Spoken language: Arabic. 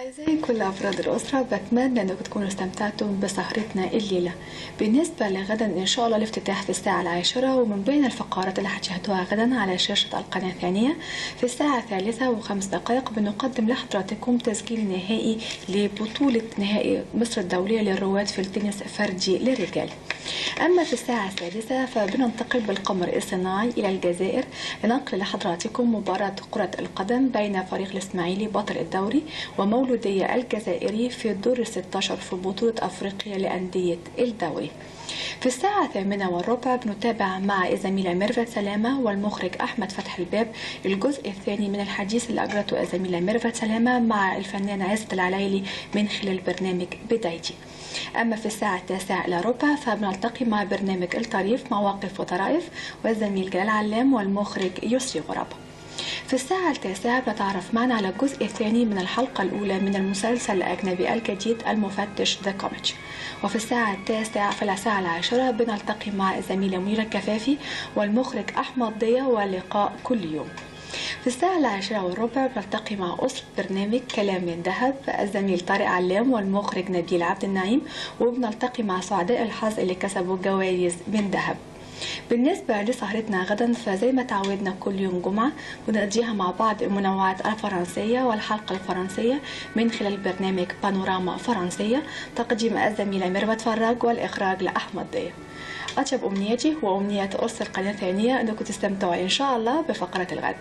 أعزائي كل أفراد الأسرة، بتمنى أنكم تكونوا استمتعتم بسهرتنا الليلة. بالنسبة لغدا إن شاء الله الافتتاح في الساعة 10، ومن بين الفقرات اللي هتشاهدوها غدا على شاشة القناة الثانية في الساعة 3:05 بنقدم لحضراتكم تسجيل نهائي لبطولة نهائي مصر الدولية للرواد في التنس فردي للرجال. أما في الساعة 6 فبننتقل بالقمر الصناعي إلى الجزائر لنقل لحضراتكم مباراة كرة القدم بين فريق الإسماعيلي بطل الدوري ومولودية الجزائري في الدور 16 في بطولة أفريقيا لأندية الدوري. في الساعة 8:15 بنتابع مع الزميلة ميرفت سلامة والمخرج أحمد فتح الباب الجزء الثاني من الحديث اللي أجرته الزميلة ميرفت سلامة مع الفنان عزت العلايلي من خلال برنامج بدايتي. أما في الساعة 9:15 فبنلتقي مع برنامج الطريف مواقف وطرائف والزميل جلال علام والمخرج يسري غراب. في الساعة 9 بنتعرف معنا على الجزء الثاني من الحلقة الأولى من المسلسل الأجنبي الجديد المفتش ذا كوميتش. وفي الساعة 9 في الساعة 10 بنلتقي مع الزميلة منيرة الكفافي والمخرج أحمد ضياء ولقاء كل يوم. في الساعة 10:15 بنلتقي مع أسرة برنامج كلام من ذهب الزميل طارق علام والمخرج نبيل عبد النعيم، وبنلتقي مع سعداء الحظ اللي كسبوا جوائز من ذهب. بالنسبة لسهرتنا غدا فزي ما تعودنا كل يوم جمعة بنقضيها مع بعض المنوعات الفرنسية والحلقة الفرنسية من خلال برنامج بانوراما فرنسية، تقديم الزميلة ميرفت فراج والإخراج لأحمد ضياء. أطيب أمنياتي وأمنيات أسر القناة الثانية أنكم تستمتعوا إن شاء الله بفقرة الغد.